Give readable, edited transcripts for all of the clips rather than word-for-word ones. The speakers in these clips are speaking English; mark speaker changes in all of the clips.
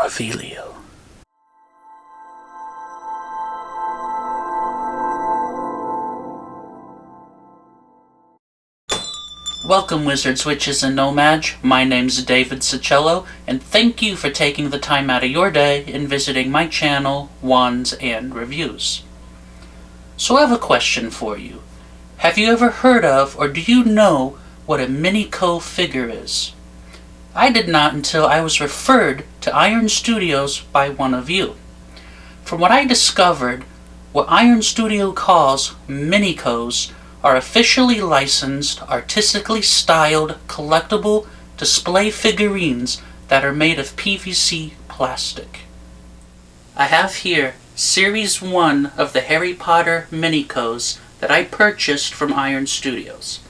Speaker 1: Avilio. Welcome, wizards, witches, and nomads. My name's David Cicello, and thank you for taking the time out of your day and visiting my channel, Wands and Reviews. So I have a question for you. Have you ever heard of, or do you know, what a MiniCo figure is? I did not until I was referred to Iron Studios by one of you. From what I discovered, what Iron Studio calls MiniCos are officially licensed, artistically styled, collectible display figurines that are made of PVC plastic. I have here Series 1 of the Harry Potter MiniCos that I purchased from Iron Studios.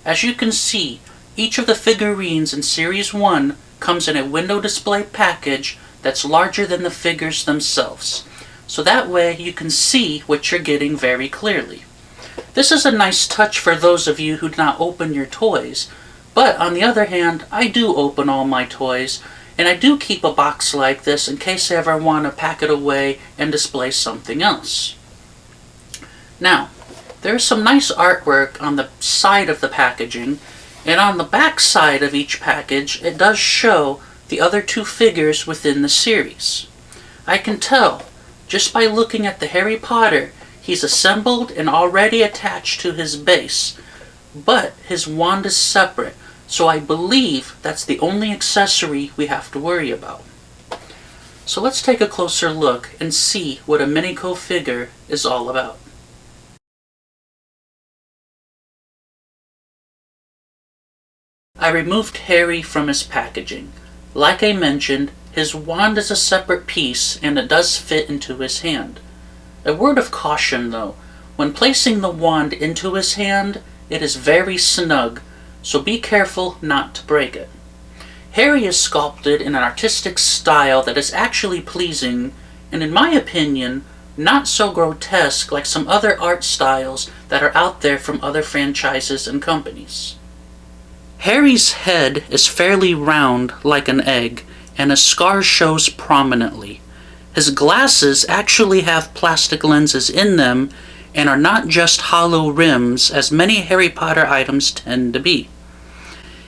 Speaker 1: As you can see, each of the figurines in Series 1 comes in a window display package that's larger than the figures themselves, so that way you can see what you're getting very clearly. This is a nice touch for those of you who do not open your toys, but on the other hand, I do open all my toys, and I do keep a box like this in case I ever want to pack it away and display something else. Now, there's some nice artwork on the side of the packaging, and on the back side of each package, it does show the other two figures within the series. I can tell, just by looking at the Harry Potter, he's assembled and already attached to his base, but his wand is separate, so I believe that's the only accessory we have to worry about. So let's take a closer look and see what a MiniCo figure is all about. I removed Harry from his packaging. Like I mentioned, his wand is a separate piece and it does fit into his hand. A word of caution though, when placing the wand into his hand, it is very snug, so be careful not to break it. Harry is sculpted in an artistic style that is actually pleasing, and in my opinion, not so grotesque like some other art styles that are out there from other franchises and companies. Harry's head is fairly round like an egg, and a scar shows prominently. His glasses actually have plastic lenses in them and are not just hollow rims as many Harry Potter items tend to be.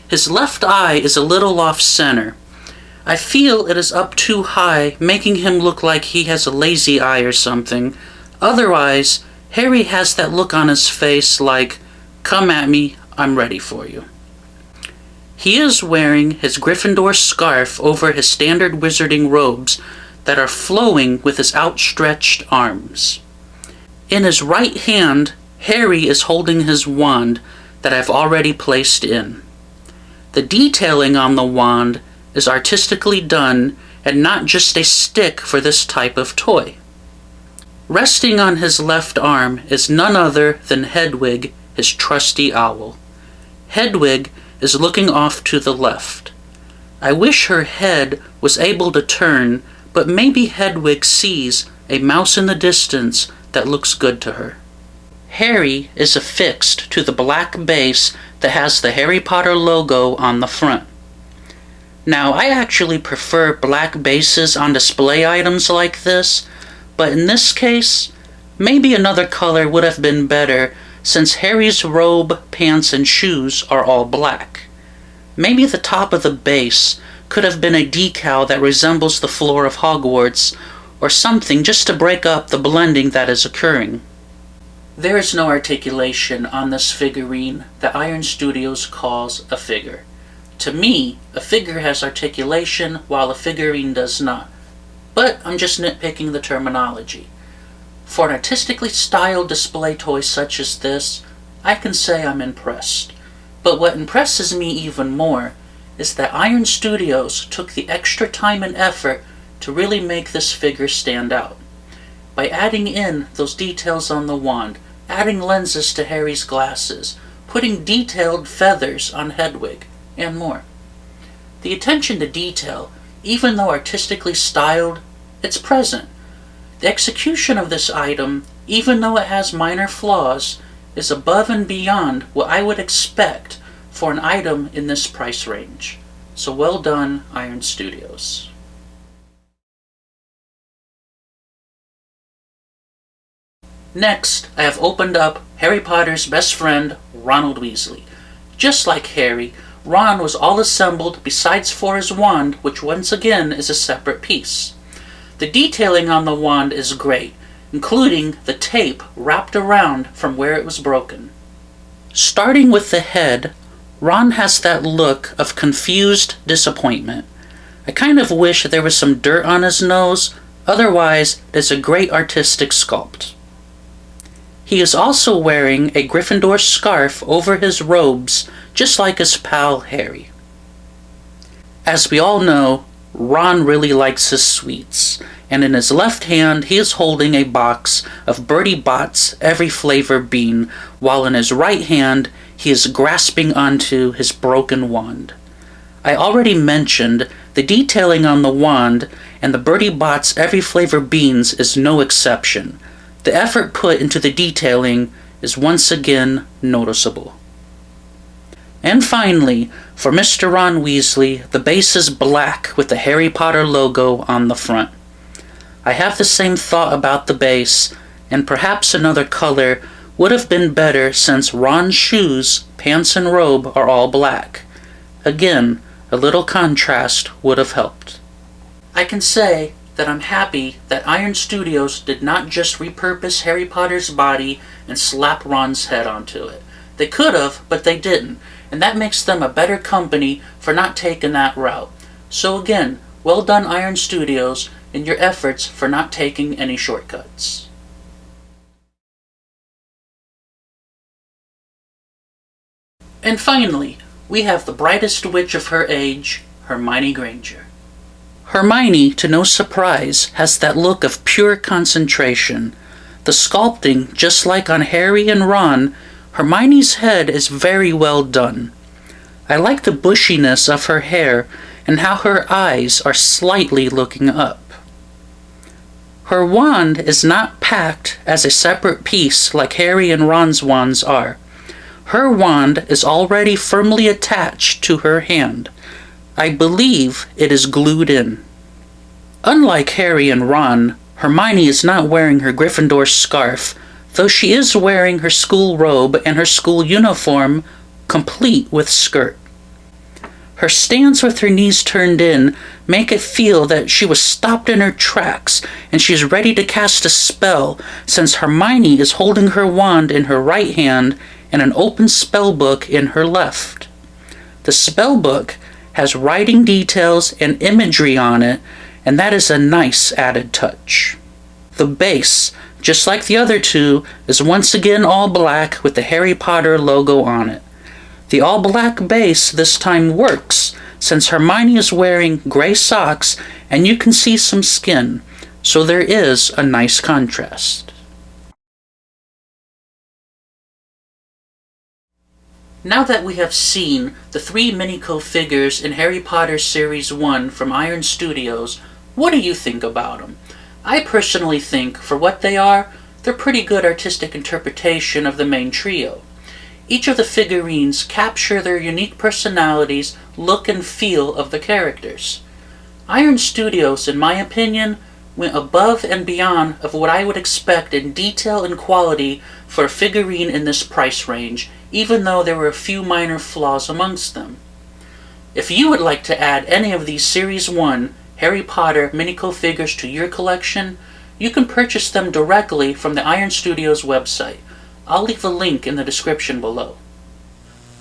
Speaker 1: His left eye is a little off center. I feel it is up too high, making him look like he has a lazy eye or something. Otherwise, Harry has that look on his face like, "Come at me, I'm ready for you." He is wearing his Gryffindor scarf over his standard wizarding robes that are flowing with his outstretched arms. In his right hand, Harry is holding his wand that I've already placed in. The detailing on the wand is artistically done and not just a stick for this type of toy. Resting on his left arm is none other than Hedwig, his trusty owl. Hedwig is looking off to the left. I wish her head was able to turn, but maybe Hedwig sees a mouse in the distance that looks good to her. Harry is affixed to the black base that has the Harry Potter logo on the front. Now, I actually prefer black bases on display items like this, but in this case, maybe another color would have been better since Harry's robe, pants, and shoes are all black. Maybe the top of the base could have been a decal that resembles the floor of Hogwarts, or something just to break up the blending that is occurring. There is no articulation on this figurine that Iron Studios calls a figure. To me, a figure has articulation while a figurine does not, but I'm just nitpicking the terminology. For an artistically styled display toy such as this, I can say I'm impressed. But what impresses me even more is that Iron Studios took the extra time and effort to really make this figure stand out. By adding in those details on the wand, adding lenses to Harry's glasses, putting detailed feathers on Hedwig, and more. The attention to detail, even though artistically styled, it's present. The execution of this item, even though it has minor flaws, is above and beyond what I would expect for an item in this price range. So well done, Iron Studios. Next, I have opened up Harry Potter's best friend, Ronald Weasley. Just like Harry, Ron was all assembled besides for his wand, which once again is a separate piece. The detailing on the wand is great, including the tape wrapped around from where it was broken. Starting with the head, Ron has that look of confused disappointment. I kind of wish there was some dirt on his nose, otherwise it's a great artistic sculpt. He is also wearing a Gryffindor scarf over his robes, just like his pal Harry. As we all know, Ron really likes his sweets, and in his left hand he is holding a box of Bertie Bott's Every Flavor bean, while in his right hand he is grasping onto his broken wand. I already mentioned the detailing on the wand, and the Bertie Bott's Every Flavor beans is no exception. The effort put into the detailing is once again noticeable. And finally, for Mr. Ron Weasley, the base is black with the Harry Potter logo on the front. I have the same thought about the base, and perhaps another color would have been better since Ron's shoes, pants, and robe are all black. Again, a little contrast would have helped. I can say that I'm happy that Iron Studios did not just repurpose Harry Potter's body and slap Ron's head onto it. They could have, but they didn't, and that makes them a better company for not taking that route. So again, well done Iron Studios in your efforts for not taking any shortcuts. And finally, we have the brightest witch of her age, Hermione Granger. Hermione, to no surprise, has that look of pure concentration. The sculpting, just like on Harry and Ron, Hermione's head is very well done. I like the bushiness of her hair and how her eyes are slightly looking up. Her wand is not packed as a separate piece like Harry and Ron's wands are. Her wand is already firmly attached to her hand. I believe it is glued in. Unlike Harry and Ron, Hermione is not wearing her Gryffindor scarf, though she is wearing her school robe and her school uniform, complete with skirt. Her stance with her knees turned in make it feel that she was stopped in her tracks and she is ready to cast a spell, since Hermione is holding her wand in her right hand and an open spellbook in her left. The spellbook has writing details and imagery on it, and that is a nice added touch. The base, just like the other two, is once again all black with the Harry Potter logo on it. The all-black base this time works, since Hermione is wearing gray socks and you can see some skin, so there is a nice contrast. Now that we have seen the 3 MiniCo figures in Harry Potter Series 1 from Iron Studios, what do you think about them? I personally think, for what they are, they're pretty good artistic interpretation of the main trio. Each of the figurines capture their unique personalities, look and feel of the characters. Iron Studios, in my opinion, went above and beyond of what I would expect in detail and quality for a figurine in this price range, even though there were a few minor flaws amongst them. If you would like to add any of these Series 1 Harry Potter MiniCo figures to your collection, you can purchase them directly from the Iron Studios website. I'll leave a link in the description below.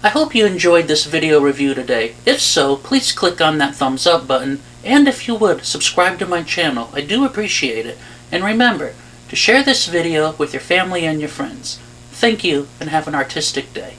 Speaker 1: I hope you enjoyed this video review today. If so, please click on that thumbs up button, and if you would, subscribe to my channel. I do appreciate it. And remember to share this video with your family and your friends. Thank you, and have an artistic day.